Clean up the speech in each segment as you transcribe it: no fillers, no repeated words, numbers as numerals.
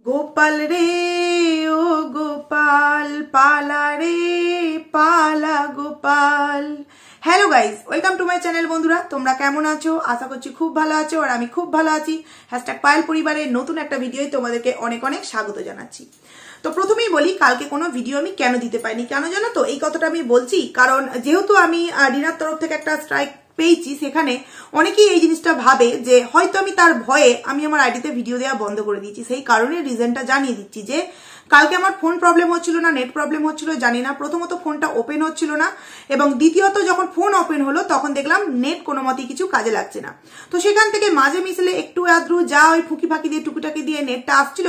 গোপাল রে ও গোপাল পালা রে পালা Gopal. Hello guys, welcome to my channel. বন্ধুরা তোমরা কেমন আছো? আশা করছি খুব ভালো আছো, আর আমি খুব ভালো আছি। হ্যাশট্যাগ পায়েল পরিবারের নতুন একটা ভিডিওয় তোমাদেরকে অনেক অনেক স্বাগত জানাচ্ছি। তো প্রথমেই বলি, কালকে কোনো ভিডিও আমি কেন দিতে পারিনি, কেন জানো তো? এই কথাটা আমি বলছি কারণ যেহেতু আমি রিনার তরফ থেকে একটা স্ট্রাইক পেয়েছি, সেখানে অনেকেই এই জিনিসটা ভাবে যে হয়তো আমি তার ভয়ে আমি আমার আইডিতে ভিডিও দেওয়া বন্ধ করে দিয়েছি। সেই কারণে রিজনটা জানিয়ে দিচ্ছি যে কালকে আমার ফোন প্রবলেম হচ্ছিল না, নেট প্রবলেম হচ্ছিল, জানি না। প্রথমত ফোনটা ওপেন হচ্ছিল না, এবং দ্বিতীয়ত যখন ফোন ওপেন হলো তখন দেখলাম নেট কোনো মতেই কিছু কাজে লাগছে না। তো সেখান থেকে মাঝে মিশলে একটু আদ্রু যা ওই ফুকি ফাঁকি দিয়ে টুকিটাকি দিয়ে নেটটা আসছিল,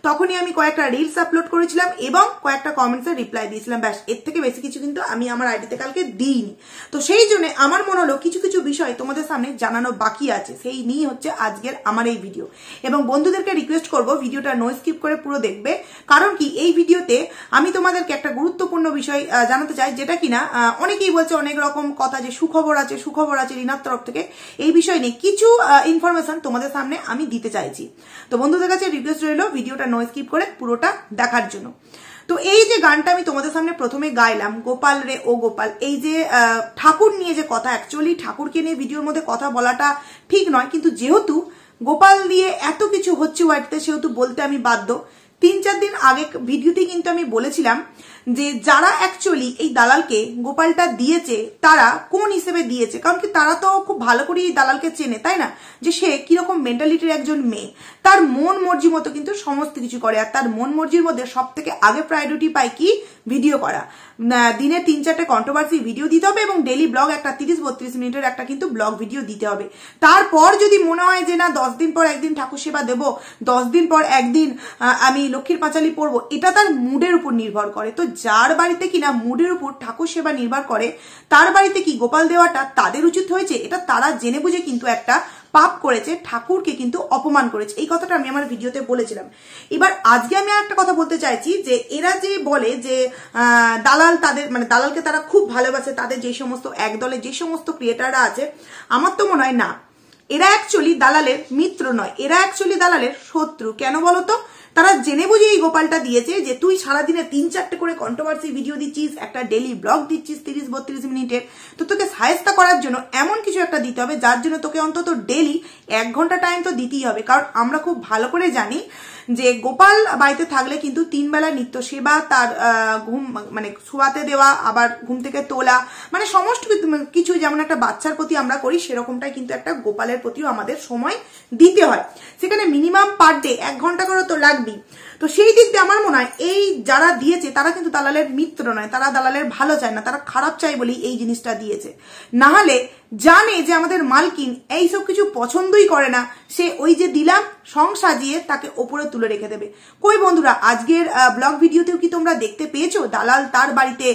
তখনই আমি কয়েকটা রিলস আপলোড করেছিলাম এবং কয়েকটা কমেন্টসের রিপ্লাই দিয়েছিলাম। ব্যাস, এর থেকে বেশি কিছু কিন্তু আমি আমার আইডিতে কালকে দিইনি। তো সেই জন্য আমার মনে হলো কিছু কিছু বিষয় তোমাদের সামনে জানানো বাকি আছে, সেই নিয়ে হচ্ছে আজকের আমার এই ভিডিও। এবং বন্ধুদেরকে রিকোয়েস্ট করবো ভিডিওটা নো স্কিপ করে পুরো দেখবে, কারণ কি এই ভিডিওতে আমি তোমাদেরকে একটা গুরুত্বপূর্ণ বিষয় জানাতে চাই, যেটা কিনা অনেকেই বলছে অনেক রকম কথা যে সুখবর আছে সুখবর আছে রিনার তরফ থেকে। এই বিষয় নিয়ে কিছু ইনফরমেশন তোমাদের সামনে আমি দিতে চাইছি। তো বন্ধুদের কাছে রিকোয়েস্ট রইলো ভিডিওটা নো স্কিপ করে পুরোটা দেখার জন্য। তো এই যে গানটা আমি তোমাদের সামনে প্রথমে গাইলাম, গোপাল রে ও গোপাল, এই যে ঠাকুর নিয়ে যে কথা, অ্যাকচুয়ালি ঠাকুরকে নিয়ে ভিডিওর মধ্যে কথা বলাটা ঠিক নয়, কিন্তু যেহেতু গোপাল দিয়ে এত কিছু হচ্ছে ওয়াইটিতে, সেহেতু বলতে আমি বাধ্য। 3-4 দিন আগে ভিডিওতে কিন্তু আমি বলেছিলাম যে যারা অ্যাকচুয়ালি এই দালালকে গোপালটা দিয়েছে তারা কোন হিসেবে দিয়েছে, কারণ কি তারা তো খুব ভালো করে এই দালালকে চেনে, তাই না? যে সে কিরকম মেন্টালিটির একজন মেয়ে, তার মন মর্জি মতো কিন্তু সমস্ত কিছু করে। আর তার মন মর্জির মধ্যে সব থেকে আগে প্রায়োরিটি পায় কি? ভিডিও করা। দিনে 3-4টে কন্ট্রোভার্সি ভিডিও দিতে হবে এবং ডেইলি ব্লগ একটা 30-32 মিনিটের একটা কিন্তু ব্লগ ভিডিও দিতে হবে। তারপর যদি মনে হয় যে না 10 দিন পর একদিন ঠাকুর সেবা দেবো, 10 দিন পর একদিন আমি লক্ষ্মীর পাঁচালি পড়বো, এটা তার মুডের উপর নির্ভর করে। তো যার বাড়িতে কিনা মুডের উপর ঠাকুর সেবা নির্ভর করে, তার বাড়িতে কি গোপাল দেওয়াটা তাদের উচিত হয়েছে? এটা তারা জেনে বুঝে কিন্তু একটা পাপ করেছে, ঠাকুরকে কিন্তু অপমান করেছে। এই কথাটা আমি আমার ভিডিওতে বলেছিলাম। এবার আজকে আমি একটা কথা বলতে চাইছি যে এরা যে বলে যে দালাল তাদের মানে দালালকে তারা খুব ভালোবাসে, তাদের যে সমস্ত একদলে যে সমস্ত ক্রিয়েটাররা আছে, আমার তো মনে হয় না, এরা অ্যাকচুয়ালি দালালের মিত্র নয়, এরা অ্যাকচুয়ালি দালালের শত্রু। কেন বলতো? তারা জেনে বুঝে এই গোপালটা দিয়েছে যে তুই সারাদিনে 3-4টে করে কন্ট্রোভার্সি ভিডিও দিচ্ছিস, একটা ডেইলি ব্লগ দিচ্ছিস 30-32 মিনিটের, তো তোকে সাহায্য করার জন্য এমন কিছু একটা দিতে হবে যার জন্য তোকে অন্তত ডেইলি 1 ঘন্টা টাইম তো দিতেই হবে। কারণ আমরা খুব ভালো করে জানি যে গোপাল বাড়িতে থাকলে কিন্তু 3 বেলা নিত্য সেবা, তার ঘুম মানে শোয়াতে দেওয়া, আবার ঘুম থেকে তোলা, মানে সমস্ত কিছু যেমন একটা বাচ্চার প্রতি আমরা করি, সেরকমটাই কিন্তু একটা গোপালের প্রতিও আমাদের সময় দিতে হয়। সেখানে মিনিমাম পার ডে 1 ঘন্টা করে তো লাগবেই। তো সেই দিক দিয়ে আমার মনে হয় এই যারা দিয়েছে তারা কিন্তু দালালের মিত্র নয়, তারা দালালের ভালো চায় না, তারা খারাপ চায় বলেই এই জিনিসটা দিয়েছে। না হলে জানে যে আমাদের মালকিন এইসব কিছু পছন্দই করে না, সে ওই যে দিলাম সং সাজিয়ে তাকে ওপরে তুলে রেখে দেবে। কই বন্ধুরা, আজকের ব্লগ ভিডিওতেও কি তোমরা দেখতে পেয়েছো দালাল তার বাড়িতে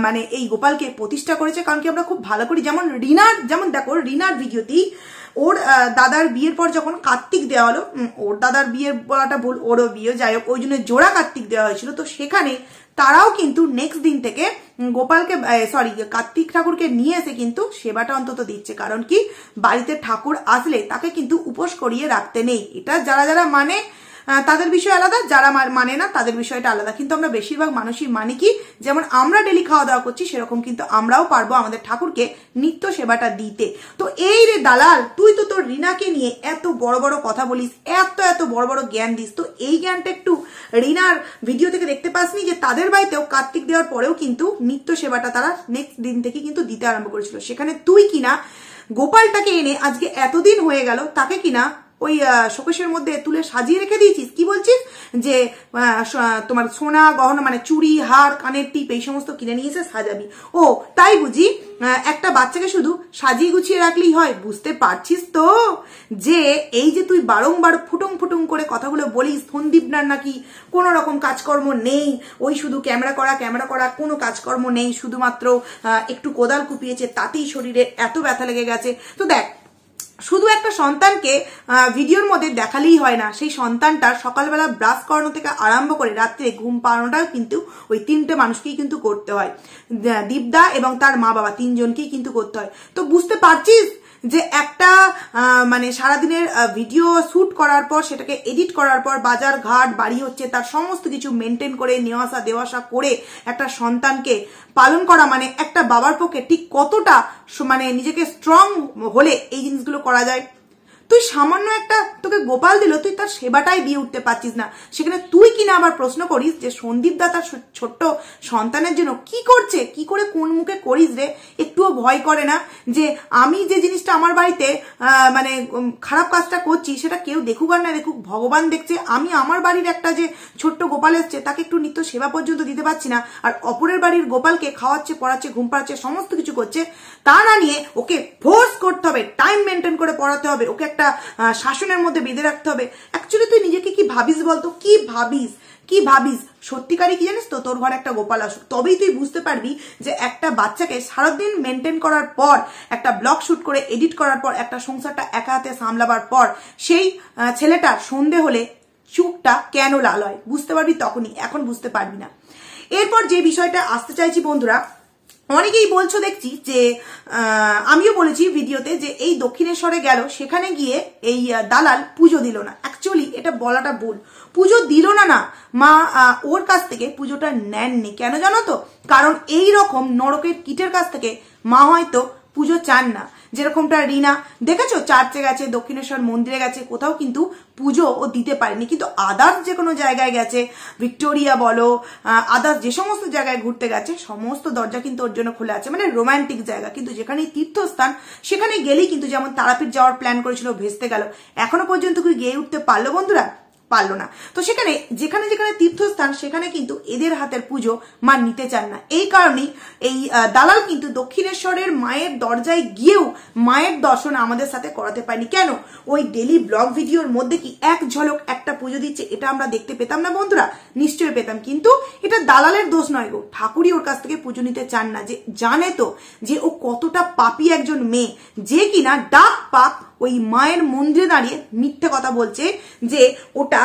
মানে এই গোপালকে প্রতিষ্ঠা করেছে? কারণ কি আমরা খুব ভালো করি, যেমন রিনার, যেমন দেখো রিনার ভিডিওতেই ওর দাদার বিয়ের পর যখন কার্তিক দেওয়া হলো, ওর দাদার বিয়ের বলাটা ভুল, ওরও বিয়ে, যাই হোক, ওই জন্য জোড়া কার্তিক দেওয়া হয়েছিল। তো সেখানে তারাও কিন্তু নেক্সট দিন থেকে গোপালকে কার্তিক ঠাকুরকে নিয়ে এসে কিন্তু সেবাটা অন্তত দিচ্ছে। কারণ কি বাড়িতে ঠাকুর আসলে তাকে কিন্তু উপোস করিয়ে রাখতে নেই। এটা যারা যারা মানে তাদের বিষয় আলাদা, যারা মানে না তাদের বিষয়টা আলাদা। কিন্তু আমরা বেশিরভাগ মানুষই মানে কি, যেমন আমরা ডেলি খাওয়া দাওয়া করছি, সেরকম কিন্তু আমরাও পারবো আমাদের ঠাকুরকে নিত্য সেবাটা দিতে। তো এই রে দালাল, তুই তো তোর রিনাকে নিয়ে এত বড় বড় কথা বলিস, এত বড় বড় জ্ঞান দিস, তো এই জ্ঞানটা একটু রিনার ভিডিও থেকে দেখতে পাসনি যে তাদের বাড়িতেও কার্তিক দেওয়ার পরেও কিন্তু নিত্য সেবাটা তারা নেক্সট দিন থেকে কিন্তু দিতে আরম্ভ করেছিল। সেখানে তুই কিনা গোপালটাকে এনে আজকে এতদিন হয়ে গেল তাকে কিনা ওই শোকেশের মধ্যে তুলে সাজিয়ে রেখে দিয়েছিস। কি বলছিস যে তোমার সোনা গহনা মানে চুড়ি, হার, কানের টিপ এই সমস্ত কিনে নিয়ে এসে সাজাবি। ও তাই বুঝি একটা বাচ্চাকে শুধু সাজিয়ে গুছিয়ে রাখলেই হয়? বুঝতে পারছিস তো যে এই যে তুই বারংবার ফুটুং করে কথাগুলো বলিস, সন্দীপনার নাকি কোনো রকম কাজকর্ম নেই, ওই শুধু ক্যামেরা করা, কোনো কাজকর্ম নেই, শুধুমাত্র একটু কোদাল কুপিয়েছে তাতেই শরীরে এত ব্যথা লেগে গেছে। তো দেখ, শুধু একটা সন্তানকে ভিডিওর মধ্যে দেখালেই হয় না, সেই সন্তানটার সকালবেলা ব্রাশ করানো থেকে আরম্ভ করে রাত্রে ঘুম পাড়ানোটাও কিন্তু ওই 3টে মানুষকেই কিন্তু করতে হয়। দীপদা এবং তার মা বাবা 3 জনকেই কিন্তু করতে হয়। তো বুঝতে পারছিস যে একটা মানে সারাদিনের ভিডিও শুট করার পর সেটাকে এডিট করার পর বাজার ঘাট বাড়ি হচ্ছে তার সমস্ত কিছু মেনটেন করে নেওয়া আসা দেওয়া আসা করে একটা সন্তানকে পালন করা মানে একটা বাবার পক্ষে ঠিক কতটা মানে নিজেকে স্ট্রং হলে এই জিনিসগুলো করা যায়। তুই সামান্য একটা তোকে গোপাল দিল, তুই তার সেবাটাই দিয়ে উঠতে পারছিস না, সেখানে তুই কিনা আবার প্রশ্ন করিস যে সন্দীপ দা তার ছোট্ট সন্তানের জন্য কি করছে, কি করে কোন মুখে করিস রে? একটুও ভয় করে না যে আমি যে জিনিসটা আমার বাড়িতে মানে খারাপ কাজটা করছি সেটা কেউ দেখুক আর না দেখুক, ভগবান দেখছে। আমি আমার বাড়ির একটা যে ছোট্ট গোপাল এসছে তাকে একটু নিত্য সেবা পর্যন্ত দিতে পারছি না, আর অপরের বাড়ির গোপালকে খাওয়াচ্ছে, পড়াচ্ছে, ঘুম পাড়াচ্ছে, সমস্ত কিছু করছে। তা না নিয়ে ওকে ফোর্স করতে হবে, টাইম মেনটেন করে পড়াতে হবে, ওকে একটা শাসনের মধ্যে বেঁধে রাখতে হবে। অ্যাকচুয়ালি তুই নিজেকে কি ভাবিস বলতো? কি ভাবিস সত্যিকারই কি জানিস তো? তোর ঘরে একটা গোপাল আসুক, তবেই তুই বুঝতে পারবি যে একটা বাচ্চাকে সারাদিন মেনটেন করার পর, একটা ব্লগ শুট করে এডিট করার পর, একটা সংসারটা একা হাতে সামলাবার পর সেই ছেলেটা সন্ধে হলে চুপটা কেন লাল হয় বুঝতে পারবি তখনই, এখন বুঝতে পারবি না। এরপর যে বিষয়টা আসতে চাইছি বন্ধুরা, অনেকেই বলছো দেখছি যে আমিও বলেছি ভিডিওতে যে এই দক্ষিণেশ্বরে গেল, সেখানে গিয়ে এই দালাল পুজো দিল না। অ্যাকচুয়ালি এটা বলাটা ভুল, পুজো দিল না মা ওর কাছ থেকে পুজোটা নেননি। কেন জানো তো? কারণ এই রকম নরকের কীটের কাছ থেকে মা হয়তো পুজো চান না। যেরকমটা রিনা দেখেছো চার্চে গেছে, দক্ষিণেশ্বর মন্দিরে গেছে, কোথাও কিন্তু পুজো ও দিতে পারেনি, কিন্তু আদার্স যে কোনো জায়গায় গেছে, ভিক্টোরিয়া বলো, আদার্স যে সমস্ত জায়গায় ঘুরতে গেছে সমস্ত দরজা কিন্তু ওর জন্য খোলা আছে, মানে রোমান্টিক জায়গা। কিন্তু যেখানে তীর্থস্থান সেখানে গেলেই কিন্তু, যেমন তারাপীঠ যাওয়ার প্ল্যান করেছিল ভেস্তে গেল, এখনো পর্যন্ত কি গিয়ে উঠতে পারলো বন্ধুরা? পারলো না। তো সেখানে যেখানে যেখানে তীর্থস্থান সেখানে কিন্তু এদের হাতের পুজো মা নিতে চান না। এই কারণেই এই দালাল কিন্তু দক্ষিণেশ্বরের মায়ের দরজায় গিয়েও মায়ের দর্শন আমাদের সাথে করাতে পারেনি। কেন? ওই ডেলি ব্লগ ভিডিওর মধ্যে কি এক ঝলক একটা পুজো দিচ্ছে এটা আমরা দেখতে পেতাম না বন্ধুরা? নিশ্চয়ই পেতাম। কিন্তু এটা দালালের দোষ নয় গো, ঠাকুরই ওর কাছ থেকে পুজো নিতে চান না। যে জানে তো যে ও কতটা পাপী একজন মেয়ে, যে কিনা ডাক পাপ ওই মায়ের মন্দিরে দাঁড়িয়ে মিথ্যে কথা বলছে যে ওটা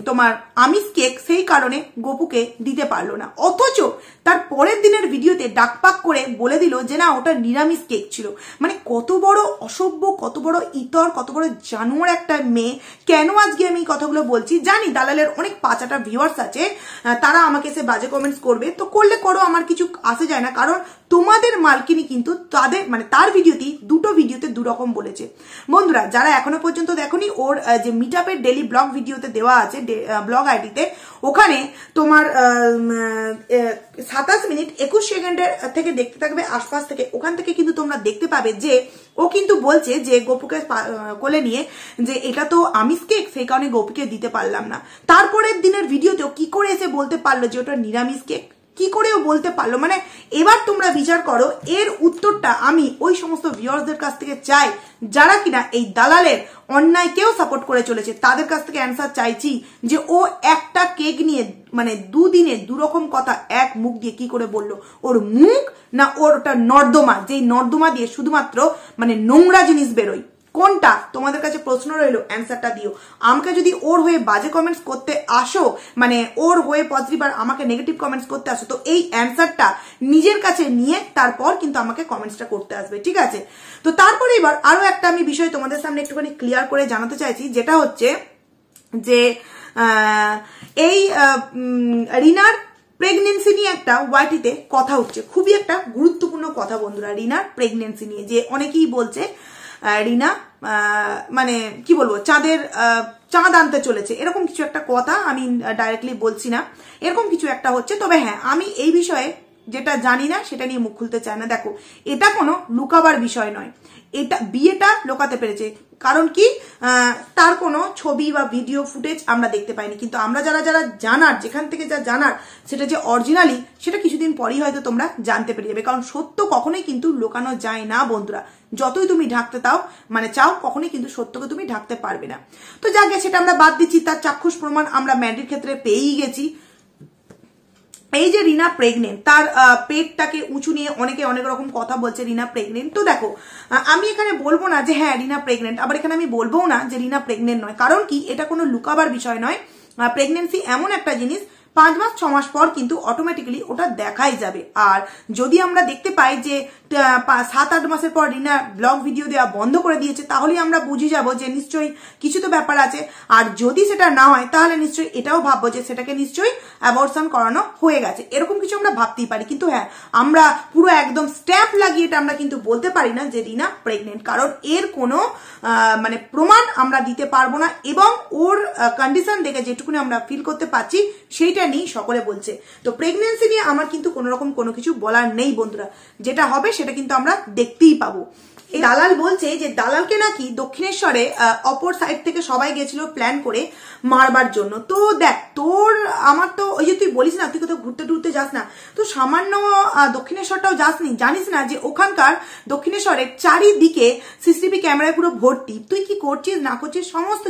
তোমার আমিষ কেক, সেই কারণে গোপুকে দিতে পারলো না। অথচ তার পরের দিনের ভিডিওতে ডাকপাক করে বলে দিল যে না ওটা নিরামিষ কেক ছিল। মানে কত বড় অসভ্য, কত বড় ইতর, কত বড় জানোয়ার একটা মেয়ে। কেন আজকে আমি কথাগুলো বলছি জানি দালালের অনেক পাঁচাটা ভিউয়ার্স আছে, তারা আমাকে এসে বাজে কমেন্টস করবে, তো করলে করো, আমার কিছু আসে যায় না। কারণ তোমাদের মালকিনি কিন্তু তাদের মানে তার ভিডিওতেই দুটো ভিডিওতে দুরকম বলেছে। বন্ধুরা যারা এখনো পর্যন্ত দেখোনি, ওর যে মিটআপের ডেলি ব্লগ ভিডিওতে দেওয়া আছে ব্লগ আইডিতে, ওখানে তোমার 27 মিনিট 21 সেকেন্ডের থেকে দেখতে থাকবে আশপাশ থেকে, ওখান থেকে কিন্তু তোমরা দেখতে পাবে যে ও কিন্তু বলছে যে গোপুকে কোলে নিয়ে যে এটা তো আমিষ কেক, সেই কারণে গোপুকে দিতে পারলাম না। তারপরের দিনের ভিডিওতেও কি করে এসে বলতে পারলো যে ওটা নিরামিষ কেক? কি করেও বলতে পারলো? মানে এবার তোমরা বিচার করো। এর উত্তরটা আমি ওই সমস্ত ভিউয়ার্সদের কাছ থেকে চাই যারা কিনা এই দালালের অন্যায়কেও সাপোর্ট করে চলেছে, তাদের কাছ থেকে অ্যান্সার চাইছি যে ও একটা কেক নিয়ে মানে দুদিনে দুরকম কথা এক মুখ দিয়ে কি করে বললো? ওর মুখ না ওর ওটা নর্দমা, যেই নর্দমা দিয়ে শুধুমাত্র মানে নোংরা জিনিস বেরোয়? কোনটা? তোমাদের কাছে প্রশ্ন রইলো, অ্যান্সারটা দিও। আমাকে যদি ওর হয়ে বাজে কমেন্টস করতে আসো, মানে ওর হয়ে পজিটিভ আর আমাকে নেগেটিভ কমেন্টস করতে আসো, তো এই অ্যান্সারটা নিজের কাছে নিয়ে তারপর কিন্তু আমাকে কমেন্টসটা করতে আসবে, ঠিক আছে? তো তারপরে এবার আরো একটা আমি বিষয় তোমাদের সামনে একটুখানি ক্লিয়ার করে জানাতে চাইছি, যেটা হচ্ছে যে এই রিনার প্রেগনেন্সি নিয়ে একটা ওয়াইটিতে কথা হচ্ছে, খুবই একটা গুরুত্বপূর্ণ কথা বন্ধুরা, রিনার প্রেগনেন্সি নিয়ে। যে অনেকেই বলছে রিনা মানে কি বলবো চাঁদ আনতে চলেছে, এরকম কিছু একটা কথা, আমি ডাইরেক্টলি বলছি না, এরকম কিছু একটা হচ্ছে। তবে হ্যাঁ, আমি এই বিষয়ে যেটা জানি না সেটা নিয়ে মুখ খুলতে চাই না। দেখো, এটা কোনো লুকাবার বিষয় নয়, এটা বিয়েটা লোকাতে পেরেছে, কারণ কি তার কোনো ছবি বা ভিডিও ফুটেজ আমরা দেখতে পাইনি। কিন্তু আমরা যারা যারা জানার, যেখান থেকে যা জানার সেটা যে অরিজিনালি, সেটা কিছুদিন পরেই হয়তো তোমরা জানতে পেরে যাবে। কারণ সত্য কখনোই কিন্তু লুকানো যায় না বন্ধুরা, যতই তুমি ঢাকতে চাও কখনোই কিন্তু সত্যকে তুমি ঢাকতে পারবে না। তো যাকে সেটা আমরা বাদ দিচ্ছি, তার চাক্ষুষ প্রমাণ আমরা ম্যান্ডির ক্ষেত্রে পেয়েই গেছি। এই যে রিনা প্রেগনেন্ট, তার পেটটাকে উঁচু নিয়ে অনেকে অনেক রকম কথা বলছে রিনা প্রেগনেন্ট। তো দেখো, আমি এখানে বলবো না যে হ্যাঁ রিনা প্রেগনেন্ট, আবার এখানে আমি বলবো না যে রিনা প্রেগনেন্ট নয়। কারণ কি, এটা কোনো লুকাবার বিষয় নয়। প্রেগনেন্সি এমন একটা জিনিস, 5 মাস 6 মাস পর কিন্তু অটোমেটিক্যালি ওটা দেখাই যাবে। আর যদি আমরা দেখতে পাই যে 7-8 মাসের পর রিনা ব্লগ ভিডিও দেওয়া বন্ধ করে দিয়েছে, তাহলে আমরা বুঝে যাব যে নিশ্চয়ই কিছু তো ব্যাপার আছে। আর যদি সেটা না হয় তাহলে নিশ্চয়ই এটাও ভাববো যে সেটাকে নিশ্চয়ই অ্যাবর্শন করানো হয়ে গেছে, এরকম কিছু আমরা ভাবতেই পারি। কিন্তু হ্যাঁ, আমরা পুরো একদম স্ট্যাম্প লাগিয়ে এটা আমরা কিন্তু বলতে পারি না যে রিনা প্রেগনেন্ট, কারণ এর কোনো মানে প্রমাণ আমরা দিতে পারবো না। এবং ওর কন্ডিশন দেখে যেটুকুনি আমরা ফিল করতে পারছি সেইটা নিয়ে সকলে বলছে। তো প্রেগনেন্সি নিয়ে আমার কিন্তু কোনো রকম কোনো কিছু বলার নেই বন্ধুরা, যেটা হবে সেটা কিন্তু আমরা দেখতেই পাবো। দালাল বলছে যে দালালকে নাকি দক্ষিণেশ্বরে অপর সাইড থেকে সবাই গেছিল প্ল্যান করে মারবার জন্য। তো দেখ, তোর আমার তো ওই যে তুই বলিস না তুই কোথাও ঘুরতে টুরতে যাস না, তো সামান্য দক্ষিণেশ্বরটাও যাসনি, জানিস না যে ওখানকার দক্ষিণেশ্বরের চারিদিকে সিসিটিভি ক্যামেরায় পুরো ভর্তি। তুই কি করছিস না করছিস সমস্ত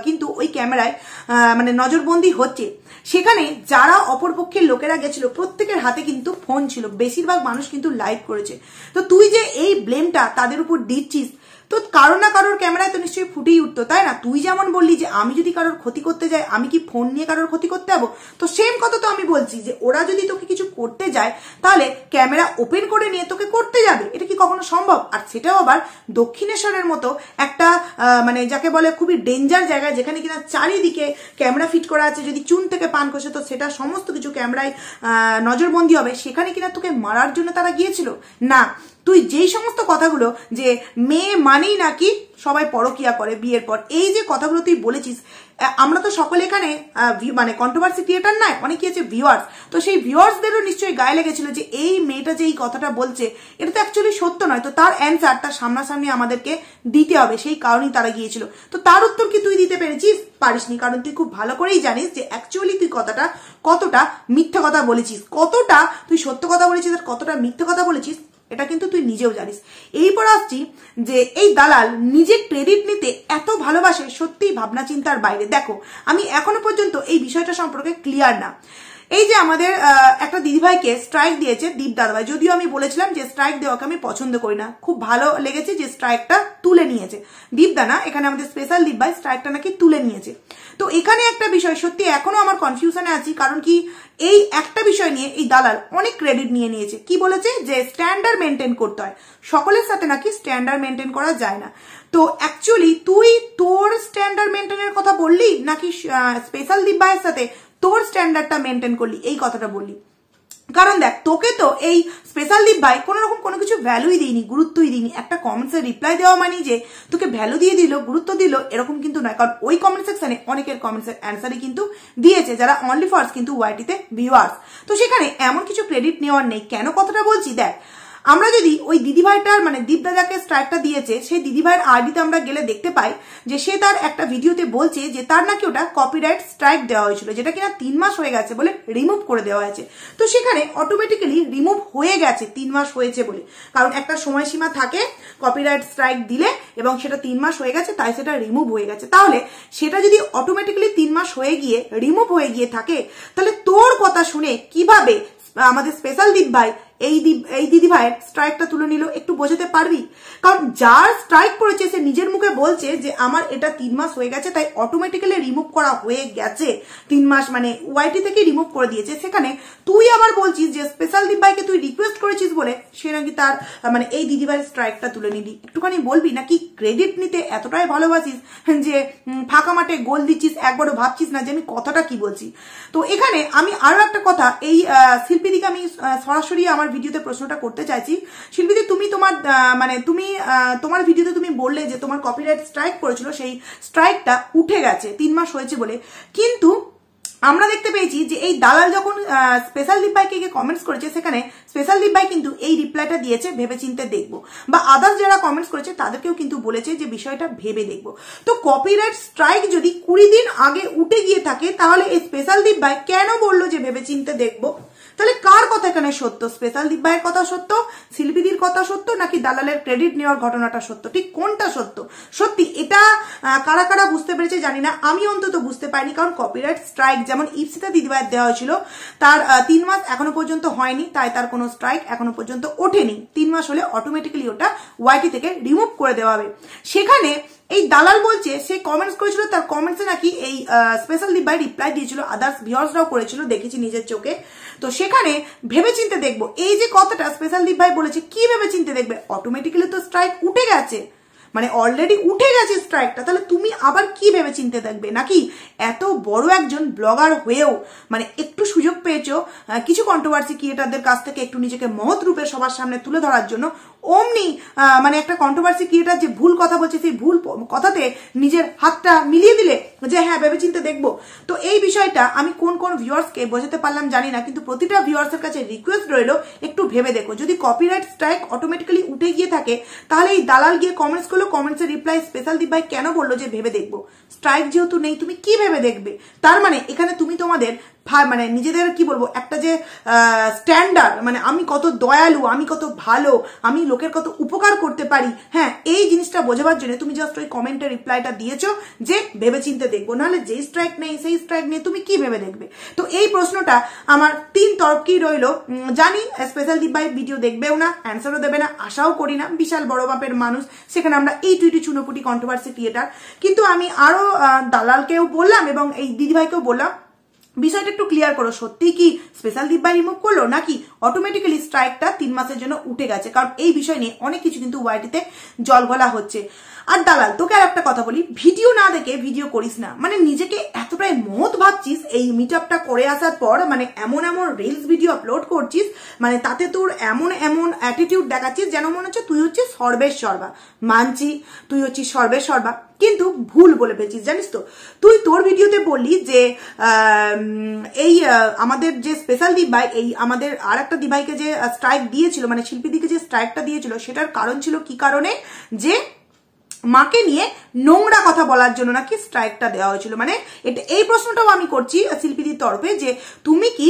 কিন্তু ওই ক্যামেরায় মানে নজরবন্দি হচ্ছে। সেখানে যারা অপরপক্ষের লোকেরা গেছিল প্রত্যেকের হাতে কিন্তু ফোন ছিল, বেশিরভাগ মানুষ কিন্তু লাইভ করেছে। তো তুই যে এই ব্লেমটা তাদের উপর দিচ্ছিস, তো কারো না কারোর ক্যামেরায় তো নিশ্চয়ই ফুটেই উঠতো, তাই না? তুই যেমন বললি যে আমি যদি কারোর ক্ষতি করতে যাই আমি কি ফোন নিয়ে কারোর ক্ষতি করতে যাবো, তো সেম কথা তো আমি বলছি যে ওরা যদি তোকে কিছু করতে যায় তাহলে ক্যামেরা ওপেন করে নিয়ে তোকে করতে যাবে, এটা কি কখনো সম্ভব? আর সেটাও আবার দক্ষিণেশ্বরের মতো একটা মানে যাকে বলে খুবই ডেঞ্জার জায়গায়, যেখানে কিনা চারিদিকে ক্যামেরা ফিট করা আছে, যদি চুন থেকে পান কষে তো সেটা সমস্ত কিছু ক্যামেরায় নজরবন্দি হবে, সেখানে কিনা তোকে মারার জন্য তারা গিয়েছিল না। তুই যেই সমস্ত কথাগুলো যে মেয়ে মানেই নাকি সবাই পরকিয়া করে বিয়ের পর, এই যে কথাগুলো তুই বলেছিস, আমরা তো সকলে এখানে মানে কন্ট্রোভার্সি ক্রিয়েটার নয়, অনেকে আছে ভিউয়ার্স, তো সেই ভিউয়ার্সদেরও নিশ্চয়ই গায়ে লেগেছিল যে এই মেয়েটা যে এই কথাটা বলছে এটা তো অ্যাকচুয়ালি সত্য নয়, তো তার অ্যান্সার তার সামনাসামনি আমাদেরকে দিতে হবে, সেই কারণেই তারা গিয়েছিল। তো তার উত্তর কি তুই দিতে পেরেছিস? পারিসনি, কারণ তুই খুব ভালো করেই জানিস যে অ্যাকচুয়ালি তুই কতটা মিথ্যা কথা বলেছিস, কতটা তুই সত্য কথা বলেছিস আর কতটা মিথ্যা কথা বলেছিস, এটা কিন্তু তুই নিজেও জানিস। এরপর আসছি যে এই দালাল নিজের ক্রেডিট নিতে এত ভালোবাসে, সত্যিই ভাবনা চিন্তার বাইরে। দেখো, আমি এখনো পর্যন্ত এই বিষয়টা সম্পর্কে ক্লিয়ার না। এই যে আমাদের একটা দিদিভাইকে স্ট্রাইক দিয়েছে দীপ দাদাভাই, যদিও আমি বলেছিলাম যে স্ট্রাইক দেওয়াকে আমি পছন্দ করি না, খুব ভালো লেগেছে যে স্ট্রাইকটা তুলে নিয়েছে দীপদানা, এখানে আমাদের স্পেশাল দীপ ভাই স্ট্রাইকটা নাকি তুলে নিয়েছে। তো এখানে একটা বিষয় সত্যি এখনো আমার কনফিউশনে আছি, কারণ কি এই একটা বিষয় নিয়ে এই দালাল অনেক ক্রেডিট নিয়ে নিয়েছে। কি বলেছে যে স্ট্যান্ডার্ড মেনটেন করতে হয়, সকলের সাথে নাকি স্ট্যান্ডার্ড মেনটেন করা যায় না। তো অ্যাকচুয়ালি তুই তোর স্ট্যান্ডার্ড মেনটেনের কথা বললি নাকি স্পেশাল দীপ ভাইয়ের সাথে তোর স্ট্যান্ডার্ডটা মেনটেন করলি, এই কথাটা বললি? কারণ দেখ, তোকে তো এই স্পেশাল দীপ ভাই কোনো রকম কোনো কিছু ভ্যালুই দিইনি, গুরুত্বই দিইনি। একটা কমেন্টসের রিপ্লাই দেওয়া মানে যে তোকে ভ্যালু দিয়ে দিল, গুরুত্ব দিল, এরকম কিন্তু নয়। কারণ ওই কমেন্ট সেকশনে অনেকের কমেন্টসের অ্যান্সারই কিন্তু দিয়েছে যারা অনলি ফার্স্ট কিন্তু ওয়াইটিতে ভিউয়ার্স। তো সেখানে এমন কিছু ক্রেডিট নেওয়ার নেই। কেন কথাটা বলছি দেখ, আমরা যদি ওই দিদিভাইটার মানে দীপদাদাকে স্ট্রাইকটা দিয়েছে সেই দিদিভাইয়ের আইডিতে আমরা গেলে দেখতে পাই যে সে তার একটা ভিডিওতে বলছে যে তার নাকি ওটা কপিরাইট স্ট্রাইক দেওয়া হয়েছিল, যেটা কিনা 3 মাস হয়ে গেছে বলে রিমুভ করে দেওয়া হয়েছে। তো সেখানে অটোমেটিক্যালি রিমুভ হয়ে গেছে 3 মাস হয়েছে বলে, কারণ একটা সময়সীমা থাকে কপিরাইট স্ট্রাইক দিলে, এবং সেটা 3 মাস হয়ে গেছে তাই সেটা রিমুভ হয়ে গেছে। তাহলে সেটা যদি অটোমেটিক্যালি 3 মাস হয়ে গিয়ে রিমুভ হয়ে গিয়ে থাকে, তাহলে তোর কথা শুনে কিভাবে আমাদের স্পেশাল দীপ ভাই এই দিদি ভাইয়ের স্ট্রাইকটা তুলে নিল, একটু বোঝাতে পারবি? কারণ যার স্ট্রাইক পড়েছে সে নিজের মুখে বলছে যে আমার এটা 3 মাস হয়ে গেছে তাই অটোমেটিক্যালি রিমুভ করা হয়ে গেছে, 3 মাস মানে ওয়াইটি থেকে রিমুভ করে দিয়েছে। সেখানে তুই আবার বলছিস যে স্পেশাল দীপ ভাইকে তুই রিকোয়েস্ট করেছিস বলে সে নাকি তার মানে এই দিদি ভাইয়ের স্ট্রাইকটা তুলে নিলি। একটুখানি বলবি নাকি ক্রেডিট নিতে এতটাই ভালোবাসিস যে ফাঁকা মাঠে গোল দিচ্ছিস, একবারও ভাবছিস না যে আমি কথাটা কি বলছি? তো এখানে আমি আরো একটা কথা এই শিল্পীদিকে আমি সরাসরি আমার ভিডিওতে প্রশ্নটা করতে চাইছি। শিল্পীদি, তুমি তোমার ভিডিওতে তুমি বললে যে তোমার কপিরাইট স্ট্রাইক পড়েছিল, সেই স্ট্রাইকটা উঠে গেছে 3 মাস হয়েছে বলে, কিন্তু আমরা দেখতে পেয়েছি যে এই দালাল যখন স্পেশাল দীপ ভাইকে কমেন্টস করেছে সেখানে স্পেশাল দীপ ভাই কিন্তু এই রিপ্লাইটা দিয়েছে ভেবেচিন্তে দেখবো, বা আদার্স যারা কমেন্টস করেছে তাদেরকেও কিন্তু বলেছে যে বিষয়টা ভেবে দেখবো। তো কপিরাইট স্ট্রাইক যদি 20 দিন আগে উঠে গিয়ে থাকে তাহলে এই স্পেশাল দীপ ভাই কেন বললো যে ভেবেচিন্তে দেখবো? তাহলে কার কথা এখানে সত্য? স্পেশাল দীপ ভাইয়ের কথা সত্য, শিল্পীদির কথা সত্য, নাকি দালালের ক্রেডিট নেওয়ার ঘটনাটা সত্য? ঠিক কোনটা সত্য? সত্যি এটা কারা কারা বুঝতে পেরেছে জানি না, আমি অন্তত বুঝতে পারিনি। কারণ কপিরাইট স্ট্রাইক যেমন ইপসিতা দিদিভাইয়ের দেওয়া হয়েছিল, তার 3 মাস এখনো পর্যন্ত হয়নি, তাই তার কোনো স্ট্রাইক এখনো পর্যন্ত ওঠেনি। 3 মাস হলে অটোমেটিক্যালি ওটা ওয়াইটি থেকে রিমুভ করে দেওয়া হবে। সেখানে এই দালাল বলছে সে কমেন্টস করেছিল, তার কমেন্টসে নাকি এই স্পেশাল দীপ ভাই রিপ্লাই দিয়েছিল, আদার্স ভিউয়ার্সরাও করেছিল, দেখেছি নিজের চোখে। তো সেখানে ভেবেচিন্তে দেখবো, এই যে কথাটা স্পেশাল দীপ ভাই বলেছে, কি ভেবেচিন্তে দেখবে? অটোমেটিক্যালি তো স্ট্রাইক উঠে গেছে, মানে অলরেডি উঠে গেছে স্ট্রাইকটা, তাহলে তুমি আবার কি ভেবে চিনতে থাকবে? নাকি এত বড় একজন ব্লগার হয়েও মানে একটু সুযোগ পেয়েছো কিছু কন্ট্রোভার্সি ক্রিয়েটারদের কাছ থেকে একটু নিজেকে মহৎ রূপে সবার সামনে তুলে ধরার জন্য, অমনি মানে একটা কন্ট্রোভার্সি ক্রিয়েটার যে ভুল কথা বলছে সেই ভুল কথাতে নিজের হাতটা মিলিয়ে দিলে যে হ্যাঁ ভেবে চিনতে দেখবো। তো এই বিষয়টা আমি কোন কোন ভিউয়ার্সকে বোঝাতে পারলাম জানি না, কিন্তু প্রতিটা ভিউয়ার্সের কাছে রিকোয়েস্ট রইলো একটু ভেবে দেখো, যদি কপিরাইট স্ট্রাইক অটোমেটিক্যালি উঠে গিয়ে থাকে তাহলে এই দালাল গিয়ে কমেন্টস করলো, কমেন্টসের রিপ্লাই স্পেশাল দীপ ভাই কেন বললো যে ভেবে দেখবো? স্ট্রাইক যেহেতু নেই তুমি কি ভেবে দেখবে? তার মানে এখানে তুমি তোমাদের মানে নিজেদের কি বলবো একটা যে স্ট্যান্ডার্ড, মানে আমি কত দয়ালু, আমি কত ভালো, আমি লোকের কত উপকার করতে পারি, হ্যাঁ এই জিনিসটা বোঝাবার জন্য তুমি জাস্ট ওই কমেন্টের রিপ্লাইটা দিয়েছো যে ভেবে চিনতে দেখবো, নাহলে যেই স্ট্রাইক নেই সেই স্ট্রাইক নিয়ে তুমি কি ভেবে দেখবে? তো এই প্রশ্নটা আমার তিন তরফকেই রইলো। জানি স্পেশাল দীপ ভাই ভিডিও দেখবেও না, অ্যান্সারও দেবে না, আশাও করি না, বিশাল বড় বাপের মানুষ, সেখানে আমরা এই টুইটি চুনোপুটি কন্ট্রোভার্সি ক্রিয়েটার। কিন্তু আমি আরো দালালকেও বললাম এবং এই দিদিভাইকেও বললাম বিষয়টা একটু ক্লিয়ার করো, সত্যি কি স্পেশাল দীপ ভাই রিমুভ করলো নাকি অটোমেটিক্যালি স্ট্রাইকটা 3 মাসের জন্য উঠে গেছে? কারণ এই বিষয় নিয়ে অনেক কিছু কিন্তু ওয়াইটিতে জল গলা হচ্ছে। আর দালাল তোকে আর একটা কথা বলি, ভিডিও না দেখে ভিডিও করিস না, মানে নিজেকে এতটাই মহৎ ভাবছিস এই মিটআপটা করে আসার পর, মানে এমন এমন রিলস ভিডিও আপলোড করছিস, মানে তাতে তোর এমন এমন অ্যাটিটিউড দেখাচ্ছিস যেন মনে হচ্ছে তুই হচ্ছিস সর্বেশ সর্বা। মানছি তুই হচ্ছিস সর্বেশ সর্বা, কিন্তু ভুল বলে ফেলছিস জানিস তো। তুই তোর ভিডিওতে বললি যে এই আমাদের যে স্পেশাল দীপ ভাই এই আমাদের আর একটা দিভাইকে যে স্ট্রাইক দিয়েছিল, মানে শিল্পীদিকে যে স্ট্রাইকটা দিয়েছিল, সেটার কারণ ছিল কি কারণে? যে মাকে নিয়ে নোংরা কথা বলার জন্য নাকি স্ট্রাইকটা দেওয়া হয়েছিল। মানে এটা এই প্রশ্নটাও আমি করছি শিল্পীদির তরফে যে তুমি কি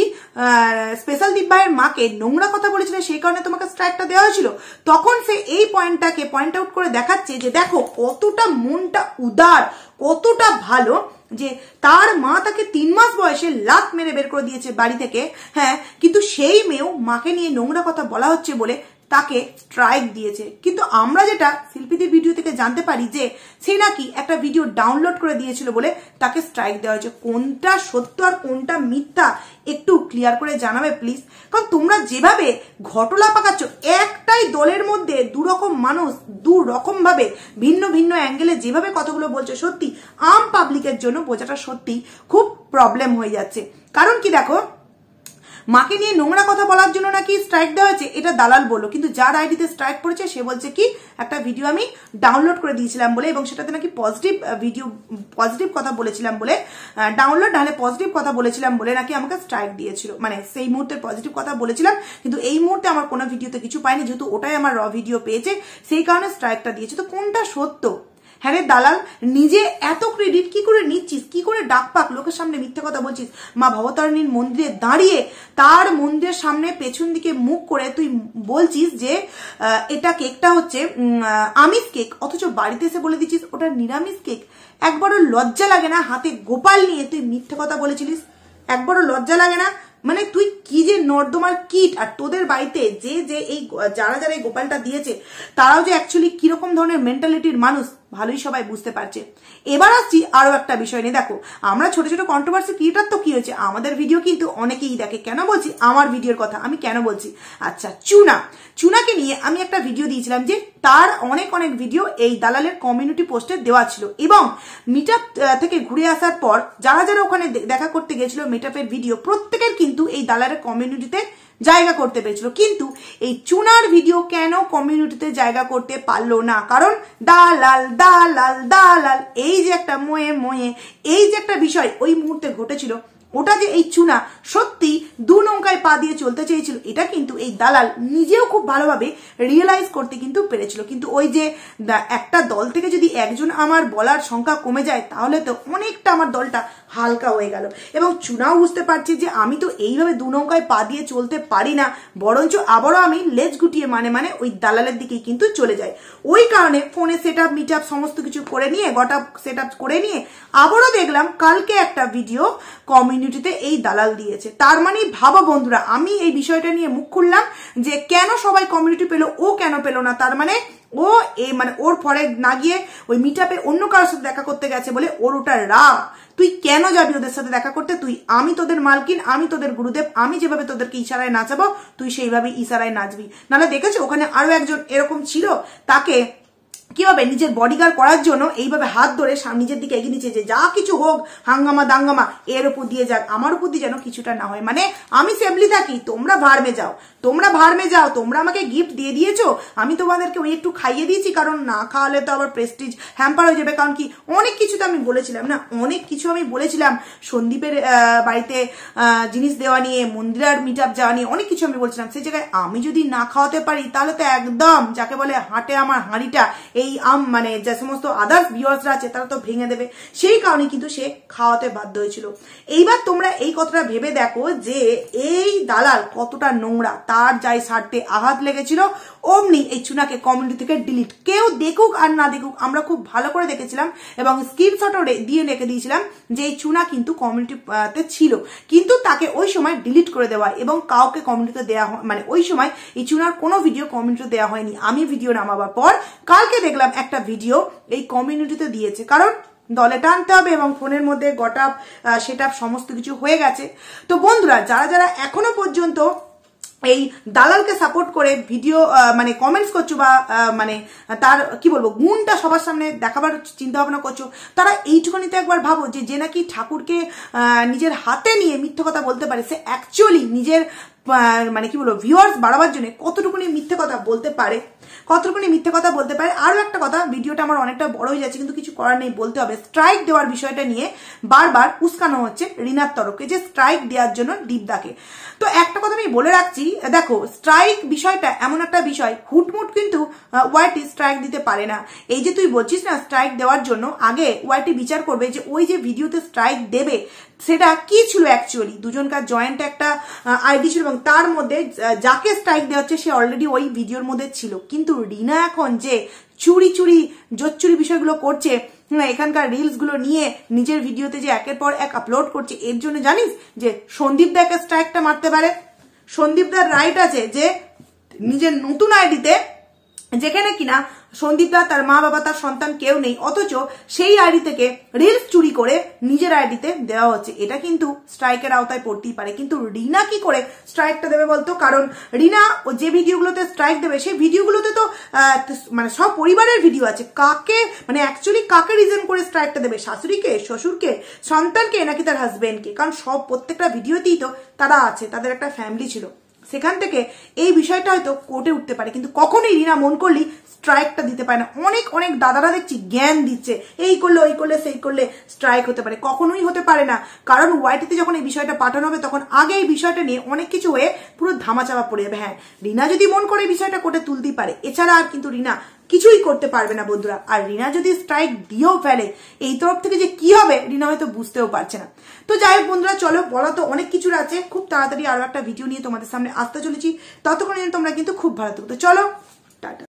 স্পেশাল দীপ ভাইয়ের মাকে নোংরা কথা বলেছিলে সেই কারণে তোমাকে স্ট্রাইকটা দেওয়া হয়েছিল? তখন সে এই পয়েন্টটাকে পয়েন্ট আউট করে দেখাচ্ছে যে দেখো কতটা মনটা উদার, কতটা ভালো, যে তার মা তাকে 3 মাস বয়সে লাত মেরে বের করে দিয়েছে বাড়ি থেকে, হ্যাঁ, কিন্তু সেই মেয়েও মাকে নিয়ে নোংরা কথা বলা হচ্ছে বলে তাকে স্ট্রাইক দিয়েছে। কিন্তু আমরা যেটা শিল্পীদের ভিডিও থেকে জানতে পারি যে সে নাকি একটা ভিডিও ডাউনলোড করে দিয়েছিল বলে তাকে স্ট্রাইক দেওয়া হয়েছে। কোনটা সত্য আর কোনটা মিথ্যা একটু ক্লিয়ার করে জানাবে প্লিজ, কারণ তোমরা যেভাবে ঘটনা পাকাচ্ছ, একটাই দলের মধ্যে দুরকম মানুষ দুরকম ভাবে ভিন্ন ভিন্ন অ্যাঙ্গেলে যেভাবে কথাগুলো বলছে, সত্যি আম পাবলিকের জন্য বোঝাটা সত্যি খুব প্রবলেম হয়ে যাচ্ছে। কারণ কি দেখো, মাকে নিয়ে নোংরা কথা বলার জন্য নাকি স্ট্রাইক দেওয়া হয়েছে এটা দালাল বললো, কিন্তু যার আইডিতে স্ট্রাইক পড়েছে সে বলছে কি একটা ভিডিও আমি ডাউনলোড করে দিয়েছিলাম বলে এবং সেটাতে নাকি পজিটিভ ভিডিও পজিটিভ কথা বলেছিলাম বলে, ডাউনলোড নাহলে পজিটিভ কথা বলেছিলাম বলে নাকি আমাকে স্ট্রাইক দিয়েছিল। মানে সেই মুহূর্তে পজিটিভ কথা বলেছিলাম, কিন্তু এই মুহূর্তে আমার কোনো ভিডিওতে কিছু পাইনি, যেহেতু ওটাই আমার র ভিডিও পেয়েছে সেই কারণে স্ট্রাইকটা দিয়েছে। তো কোনটা সত্য? হ্যাঁ রে দালাল, নিজে এত ক্রেডিট কি করে নিচ্ছিস, কি করে ডাক পাক লোকের সামনে মিথ্যে কথা বলছিস? মা ভবতারিণীর মন্দিরে দাঁড়িয়ে তার মন্দিরের সামনে পেছন দিকে মুখ করে তুই বলছিস যে এটা কেকটা হচ্ছে আমিষ কেক, অথচ বাড়িতে এসে বলে দিচ্ছিস ওটা নিরামিষ কেক। একবারও লজ্জা লাগে না? হাতে গোপাল নিয়ে তুই মিথ্যে কথা বলেছিলিস, একবারও লজ্জা লাগে না? মানে তুই কি যে নর্দমার কিট, আর তোদের বাড়িতে যে যে এই যারা যারা এই গোপালটা দিয়েছে তারাও যে অ্যাকচুয়ালি কিরকম ধরনের মেন্টালিটির মানুষ ভালোই সবাই বুঝতে পারছে। এবার আসছি আরো একটা বিষয় নিয়ে। দেখো আমরা ছোট ছোট কন্ট্রোভার্সি ক্রিয়েটার তো কি হয়েছে, আমাদের ভিডিও কিন্তু অনেকেই দেখে। কেন বলছি আমার ভিডিওর কথা, আমি কেন বলছি? আচ্ছা, চুনাকে নিয়ে আমি একটা ভিডিও দিয়েছিলাম যে তার অনেক অনেক ভিডিও এই দালালের কমিউনিটি পোস্টে দেওয়া ছিল, এবং মিটআপ থেকে ঘুরে আসার পর যারা যারা ওখানে দেখা করতে গেছিল মিটআপের ভিডিও প্রত্যেকের কিন্তু এই দালালের কমিউনিটিতে জায়গা করতে পেরেছিল, কিন্তু এই চুনার ভিডিও কেন কমিউনিটিতে জায়গা করতে পারলো না? কারণ দালাল দালাল দালাল, এই যে একটা ময়ে এই যে একটা বিষয় ওই মুহূর্তে ঘটেছিল, ওটা যে এই চুনা সত্যি দু নৌকায় পা দিয়ে চলতে চেয়েছিল, এটা কিন্তু এই দালাল নিজেও খুব ভালোভাবে রিয়েলাইজ করতে কিন্তু পেরেছিল। কিন্তু ওই যে একটা দল থেকে যদি একজন আমার বলার সংখ্যা কমে যায় তাহলে তো অনেকটা আমার দলটা হালকা হয়ে গেল, এবং চুনাও বুঝতে পারছি যে আমি তো এইভাবে দু নৌকায় পা দিয়ে চলতে পারি না, বরঞ্চ আবারও আমি লেজ গুটিয়ে মানে ওই দালালের দিকেই কিন্তু চলে যাই। ওই কারণে ফোনে সেট আপ মিট আপ সমস্ত কিছু করে নিয়ে গট আপ সেট আপ করে নিয়ে আবারও দেখলাম কালকে একটা ভিডিও কমিউনিটি কমিউনিটিতে এই দালাল দিয়েছে। তার মানে ভাবো বন্ধুরা, আমি এই বিষয়টা নিয়ে মুখ খুললাম যে কেন সবাই কমিউনিটি পেলো, ও কেন পেলো না। তার মানে ও মানে ওর পরে না গিয়ে ওই মিটআপে অন্য কারোর সাথে দেখা করতে গেছে বলে ওর ওটা রাগ। তুই কেন যাবি ওদের সাথে দেখা করতে? আমি তোদের মালকিন, আমি তোদের গুরুদেব, আমি যেভাবে তোদেরকে ইশারায় নাচাবো তুই সেইভাবে ইশারায় নাচবি। নাহলে দেখেছো ওখানে আরো একজন এরকম ছিল, তাকে কিভাবে নিজের বডিগার্ড করার জন্য এইভাবে হাত ধরে নিজের দিকে এগিয়ে নিচ্ছে যে যা কিছু হোক, হাঙ্গামা দাঙ্গামা এর উপর দিয়ে যাক, আমার উপর দিয়ে যেন কিছুটা না হয়। মানে আমি সেফলি থাকি, তোমরা ভাড়মে যাও, তোমরা ভাড়মে যাও। তোমরা আমাকে গিফট দিয়ে দিয়েছো, আমি তোমাদেরকে ওই একটু খাইয়ে দিয়েছি, কারণ না খাওয়ালে তো আবার প্রেস্টিজ হ্যাম্পার হয়ে যাবে। কারণ কি অনেক কিছু তো আমি বলেছিলাম না, অনেক কিছু আমি বলেছিলাম। সন্দীপের বাড়িতে জিনিস দেওয়া নিয়ে, মন্দিরার মিটআপ যাওয়া নিয়ে অনেক কিছু আমি বলছিলাম। সেই জায়গায় আমি যদি না খাওয়াতে পারি তাহলে তো একদম যাকে বলে হাটে আমার হাঁড়িটা এই মানে যে সমস্ত আদার্স ভিউয়ার্সরা আছে তারা তো ভেঙে দেবে। সেই কারণে কিন্তু সে খাওয়াতে বাধ্য হয়েছিল। এইবার তোমরা এই কথাটা ভেবে দেখো যে এই দালাল কতটা নোংরা। তার যাই স্বার্থে আঘাত লেগেছিল অমনি এই চুনাকে কমিউনিটি থেকে ডিলিট। কেউ দেখুক আর না দেখুক, আমরা খুব ভালো করে দেখেছিলাম এবং স্ক্রিনশটও দিয়ে রেখে দিয়েছিলাম যে এই চুনা কিন্তু কমিউনিটিতে ছিল, কিন্তু তাকে ওই সময় ডিলিট করে দেওয়া এবং কাউকে কমিউনিটিতে দেওয়া মানে ওই সময় এই চুনার কোনো ভিডিও কমিউনিটিতে দেওয়া হয়নি। আমি ভিডিও নামাবার পর কালকে দেখলাম একটা ভিডিও এই কমিউনিটিতে দিয়েছে, কারণ দলে টানতে হবে এবং ফোনের মধ্যে গটাপ সেটআপ সমস্ত কিছু হয়ে গেছে। তো বন্ধুরা, যারা যারা এখনো পর্যন্ত এই দালালকে সাপোর্ট করে ভিডিও মানে কমেন্টস করছো বা মানে তার কি বলবো গুণটা সবার সামনে দেখাবার চিন্তা ভাবনা করছো, তারা এইটুকুনিতে একবার ভাবো যে নাকি ঠাকুরকে নিজের হাতে নিয়ে মিথ্যে কথা বলতে পারে, সে অ্যাকচুয়ালি নিজের মানে কি বলবো ভিউয়ার্স বাড়াবার জন্য কতটুকুনি মিথ্যে কথা বলতে পারে, কতটুকুনি মিথ্যে কথা বলতে পারে। আরো একটা কথা, ভিডিওটা আমার অনেকটা বড় হয়ে যাচ্ছে কিন্তু কিছু করার নেই, বলতে হবে। স্ট্রাইক দেওয়ার বিষয়টা নিয়ে বারবার উস্কানো হচ্ছে রিনার তরফে যে স্ট্রাইক দেওয়ার জন্য দীপদাকে। তো একটা কথা আমি বলে রাখছি, দেখো স্ট্রাইক বিষয়টা এমন একটা বিষয়, হুটমুট কিন্তু ওয়াইটি স্ট্রাইক দিতে পারে না। এই যে তুই বলছিস না স্ট্রাইক দেওয়ার জন্য, আগে ওয়াইটি বিচার করবে যে ওই যে ভিডিওতে স্ট্রাইক দেবে সেটা কি ছিল অ্যাকচুয়ালি। দুজনকার জয়েন্ট একটা আইডি ছিল এবং তার মধ্যে যাকে স্ট্রাইক দেওয়া হচ্ছে সে অলরেডি ওই ভিডিওর মধ্যে ছিল। কিন্তু রিনা এখন যে চুরি জোচ্চুরি বিষয়গুলো করছে, এখানকার রিলস গুলো নিয়ে নিজের ভিডিওতে যে একের পর এক আপলোড করছে, এর জন্য জানিস যে সন্দীপ দাকে স্ট্রাইকটা মারতে পারে। সন্দীপ দার রাইট আছে যে নিজের নতুন আইডিতে, যেখানে কিনা সন্দীপ দা তার মা বাবা তার সন্তান কেউ নেই, অথচ সেই আইডি থেকে রিলস চুরি করে নিজের আইডিতে দেওয়া হচ্ছে, এটা কিন্তু স্ট্রাইকের আওতায় পড়তেই পারে। কিন্তু রিনা কি করে স্ট্রাইকটা দেবে বলতো? কারণ রিনা যে ভিডিওগুলোতে স্ট্রাইক দেবে সেই ভিডিওগুলোতে তো মানে সব পরিবারের ভিডিও আছে। কাকে মানে অ্যাকচুয়ালি কাকে রিজন করে স্ট্রাইকটা দেবে? শাশুড়িকে, শ্বশুরকে, সন্তানকে, নাকি তার হাজবেন্ডকে? কারণ সব প্রত্যেকটা ভিডিওতেই তো তারা আছে, তাদের একটা ফ্যামিলি ছিল। সেখান থেকে এই বিষয়টা হয়তো কোর্টে উঠতে পারে, কিন্তু কখনোই রিনা মন করলি স্ট্রাইকটা দিতে পারে না। অনেক অনেক দাদারা দেখছি জ্ঞান দিচ্ছে, এই করলে ওই করলে সেই করলে স্ট্রাইক হতে পারে, কখনোই হতে পারে না। কারণ ওয়াইটিতে যখন এই বিষয়টা পাঠানো হবে তখন আগে এই বিষয়টা নিয়ে অনেক কিছু হয়ে পুরো ধামাচাপা পড়ে যাবে। হ্যাঁ, রিনা যদি মন করে এই বিষয়টা কোর্টে তুলতেই পারে, এছাড়া আর কিন্তু রিনা কিছুই করতে পারবে না বন্ধুরা। আর রিনা যদি স্ট্রাইক দিয়েও ফেলে, এই তরফ থেকে যে কি হবে রিনা হয়তো বুঝতেও পারছে না। তো যাই হোক বন্ধুরা, চলো, বলা তো অনেক কিছুর আছে, খুব তাড়াতাড়ি আরো একটা ভিডিও নিয়ে তোমাদের সামনে আসতে চলেছি। ততক্ষণ তোমরা কিন্তু খুব ভালো থাকো। তো চলো, টাটা।